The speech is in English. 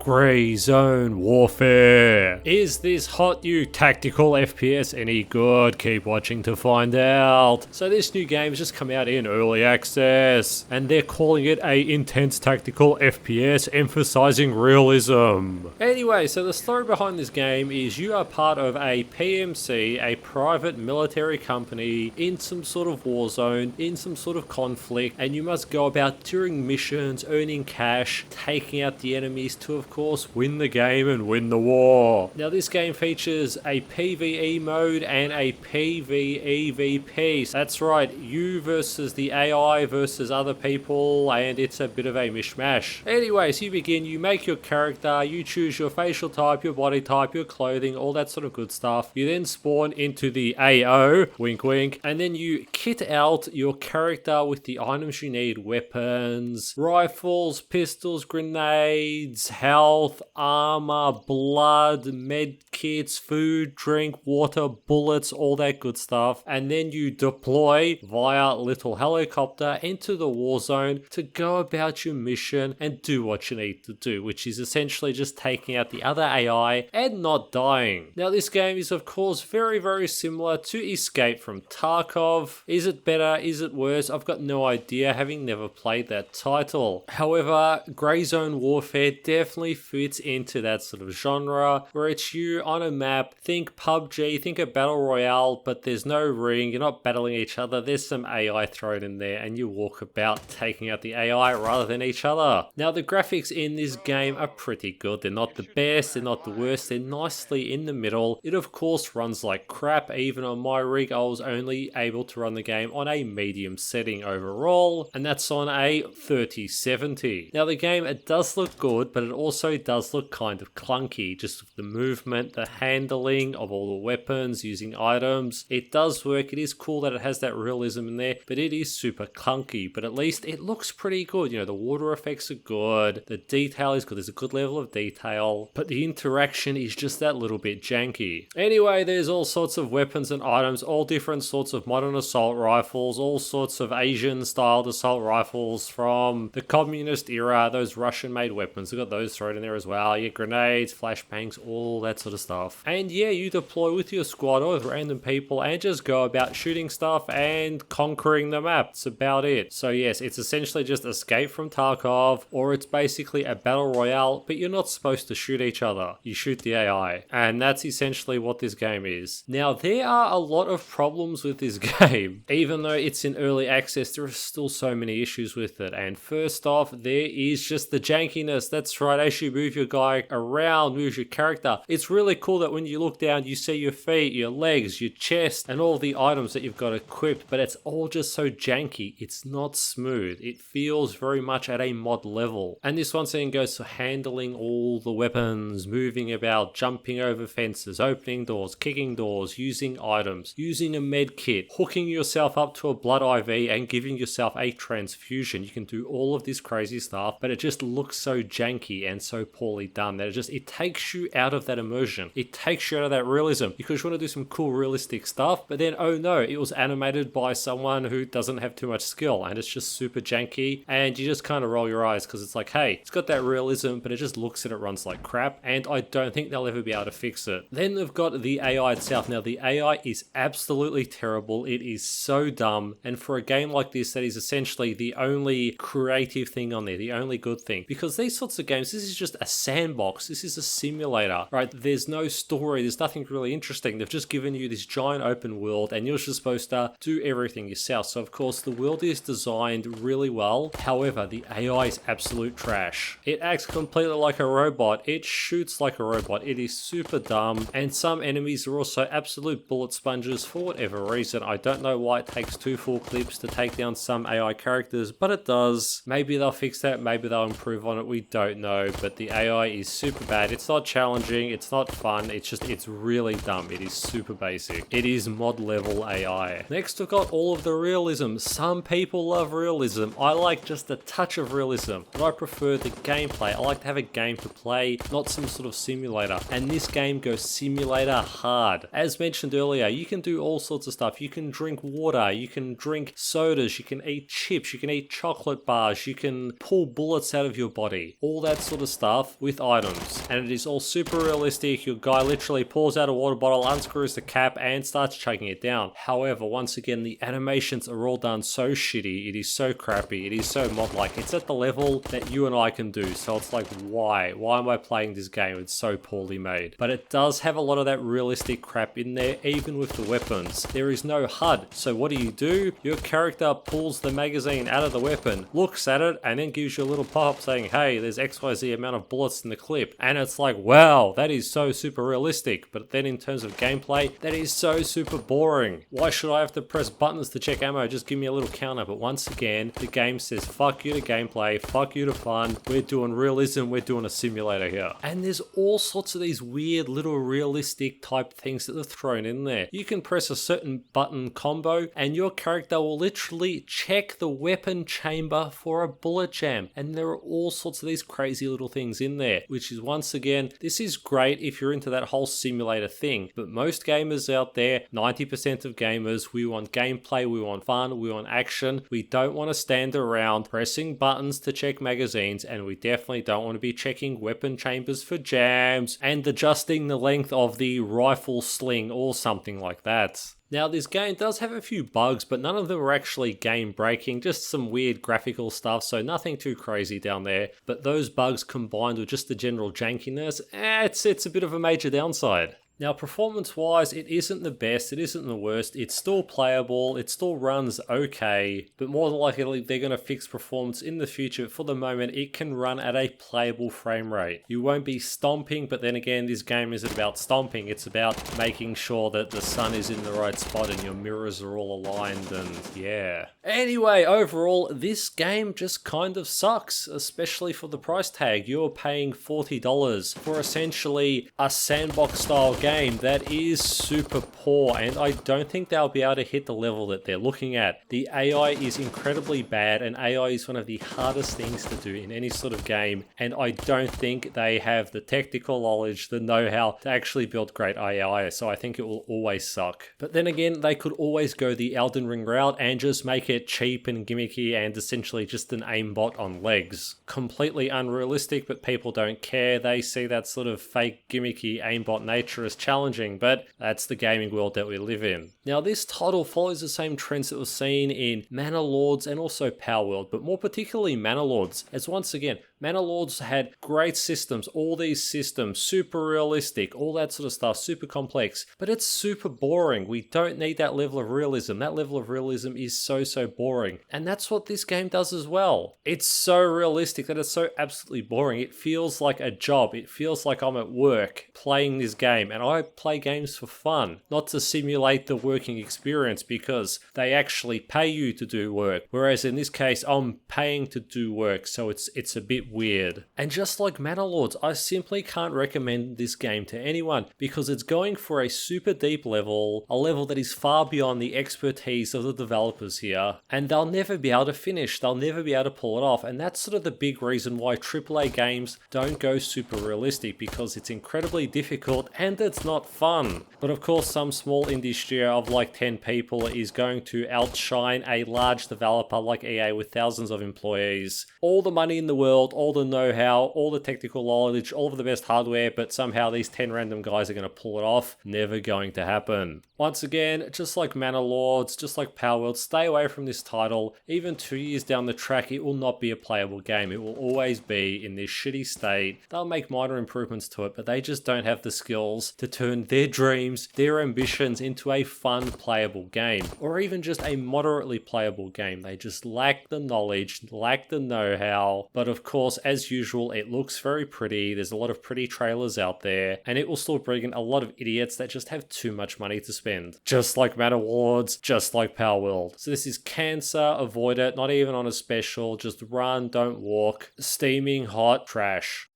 Grey Zone Warfare. Is this hot new tactical FPS any good? Keep watching to find out. So this new game has just come out in early access, and they're calling it a intense tactical FPS emphasizing realism. Anyway, so the story behind this game is you are part of a PMC, a private military company in some sort of war zone, in some sort of conflict, and you must go about during missions, earning cash, taking out the enemies to, of course, win the game and win the war. Now this game features a PvE mode and a PvEVP. That's right, you versus the AI versus other people, and it's a bit of a mishmash. Anyways, you begin, you make your character, you choose your facial type, your body type, your clothing, all that sort of good stuff. You then spawn into the AO, wink wink, and then you kit out your character with the items you need: weapons, rifles, pistols, grenades, health, armor, blood, med kits, food, drink, water, bullets, all that good stuff. And then you deploy via little helicopter into the war zone to go about your mission and do what you need to do, which is essentially just taking out the other AI and not dying. Now this game is of course very, very similar to Escape from Tarkov. Is it better? Is it worse? I've got no idea, having never played that title. However, Grey Zone Warfare definitely fits into that sort of genre where it's you on a map. Think PUBG, think a battle royale, but there's no ring, you're not battling each other, there's some AI thrown in there and you walk about taking out the AI rather than each other. Now the graphics in this game are pretty good. They're not the best, they're not the worst, they're nicely in the middle. It of course runs like crap. Even on my rig I was only able to run the game on a medium setting overall, and that's on a 3070. Now the game, it does look good, but it also does look kind of clunky, just with the movement, the handling of all the weapons, using items. It does work, it is cool that it has that realism in there, but it is super clunky. But at least it looks pretty good. You know, the water effects are good, the detail is good, there's a good level of detail, but the interaction is just that little bit janky. Anyway, there's all sorts of weapons and items, all different sorts of modern assault rifles, all sorts of Asian styled assault rifles from the communist era, those Russian made weapons, we've got those thrown in there as well. Yeah, grenades, flashbangs, all that sort of stuff. And yeah, you deploy with your squad or with random people and just go about shooting stuff and conquering the map. That's about it. So yes, it's essentially just Escape from Tarkov, or it's basically a battle royale, but you're not supposed to shoot each other. You shoot the AI. And that's essentially what this game is. Now, there are a lot of problems with this game. Even though it's in early access, there are still so many issues with it. And first off, there is just the jankiness. That's right, as you move your guy around, move your character, it's really cool that when you look down, you see your feet, your legs, your chest, and all the items that you've got equipped, but it's all just so janky. It's not smooth. It feels very much at a mod level. And this once again goes to handling all the weapons, moving about, jumping over fences, opening doors, kicking doors, using items, using a med kit, hooking yourself up to a blood IV and giving yourself a transfusion. You can do all of this crazy stuff, but it just looks so janky and so poorly done that it takes you out of that immersion. It takes you out of that realism, because you want to do some cool realistic stuff, but then oh no, it was animated by someone who doesn't have too much skill and it's just super janky, and you just kind of roll your eyes because it's like, hey, it's got that realism, but it just looks and it runs like crap, and I don't think they'll ever be able to fix it. Then they've got the AI itself. Now the AI is absolutely terrible. It is so dumb, and for a game like this, that is essentially the only creative thing on there, the only good thing, because these sorts of games, this is just a sandbox, this is a simulator, right? There's no story, there's nothing really interesting. They've just given you this giant open world and you're just supposed to do everything yourself. So of course the world is designed really well, however the AI is absolute trash. It acts completely like a robot, it shoots like a robot, it is super dumb, and some enemies are also absolute bullet sponges for whatever reason. I don't know why it takes 2 full clips to take down some AI characters, but it does. Maybe they'll fix that, maybe they'll improve on it, we don't know, but the AI is super bad. It's not challenging, it's not fun, it's really dumb. It is super basic. It is mod level AI. Next we've got all of the realism. Some people love realism. I like just a touch of realism, but I prefer the gameplay. I like to have a game to play, not some sort of simulator, and this game goes simulator hard. As mentioned earlier, you can do all sorts of stuff. You can drink water, you can drink sodas, you can eat chips, you can eat chocolate bars, you can pull bullets out of your body, all that sort of stuff with items. And it is all super realistic. Your guy literally pours out a water bottle, unscrews the cap, and starts chugging it down. However, once again, the animations are all done so shitty. It is so crappy. It is so mod-like. It's at the level that you and I can do. So it's like, why? Why am I playing this game? It's so poorly made. But it does have a lot of that realistic crap in there, even with the weapons. There is no HUD. So what do? Your character pulls the magazine out of the weapon, looks at it, and then gives you a little pop-up saying, hey, there's XYZ amount of bullets in the clip. And it's like, wow, that is so super realistic. But then in terms of gameplay, that is so super boring. Why should I have to press buttons to check ammo? Just give me a little counter. But once again, the game says, fuck you to gameplay, fuck you to fun. We're doing realism, we're doing a simulator here. And there's all sorts of these weird little realistic type things that are thrown in there. You can press a certain button combo and your character will literally check the weapon chamber for a bullet jam. And there are all sorts of these crazy little things in there, which is once again, this is great if you're into that whole simulator thing. But most gamers out there, 90% of gamers, we want gameplay, we want fun, we want action. We don't want to stand around pressing buttons to check magazines, and we definitely don't want to be checking weapon chambers for jams and adjusting the length of the rifle sling or something like that. Now, this game does have a few bugs, but none of them are actually game breaking, just some weird graphical stuff, so nothing too crazy down there. But those bugs combined with just the general jankiness, it's a bit of a major downside. Now, performance-wise, it isn't the best, it isn't the worst, it's still playable, it still runs okay, but more than likely they're going to fix performance in the future. For the moment, it can run at a playable frame rate. You won't be stomping, but then again, this game isn't about stomping, it's about making sure that the sun is in the right spot and your mirrors are all aligned, and yeah. Anyway, overall, this game just kind of sucks, especially for the price tag. You're paying $40 for essentially a sandbox-style game that is super poor, and I don't think they'll be able to hit the level that they're looking at. The AI is incredibly bad, and AI is one of the hardest things to do in any sort of game, and I don't think they have the technical knowledge, the know-how to actually build great AI, so I think it will always suck. But then again, they could always go the Elden Ring route and just make it cheap and gimmicky and essentially just an aimbot on legs. Completely unrealistic, but people don't care. They see that sort of fake gimmicky aimbot nature as challenging, but that's the gaming world that we live in. Now, this title follows the same trends that was seen in Manor Lords and also Power World, but more particularly Manor Lords, as once again, Manor Lords had great systems, all these systems, super realistic, all that sort of stuff, super complex, but it's super boring. We don't need that level of realism. That level of realism is so boring. And that's what this game does as well. It's so realistic that it's so absolutely boring. It feels like a job. It feels like I'm at work playing this game, and I play games for fun, not to simulate the working experience because they actually pay you to do work. Whereas in this case, I'm paying to do work, so it's a bit weird. And just like Manor Lords, I simply can't recommend this game to anyone because it's going for a super deep level, a level that is far beyond the expertise of the developers here, and they'll never be able to finish, they'll never be able to pull it off. And that's sort of the big reason why AAA games don't go super realistic, because it's incredibly difficult and it's not fun. But of course, some small indie studio of like 10 people is going to outshine a large developer like EA with thousands of employees. All the money in the world, all the know-how, all the technical knowledge, all of the best hardware, but somehow these 10 random guys are going to pull it off. Never going to happen. Once again, just like Manor Lords, just like Power World, stay away from this title. Even 2 years down the track, it will not be a playable game. It will always be in this shitty state. They'll make minor improvements to it, but they just don't have the skills to turn their dreams, their ambitions into a fun playable game, or even just a moderately playable game. They just lack the knowledge, lack the know-how. But of course, as usual, it looks very pretty. There's a lot of pretty trailers out there, and it will still bring in a lot of idiots that just have too much money to spend. Just like Manor Lords, just like Power World. So this is cancer, avoid it, not even on a special, just run, don't walk. Steaming hot trash.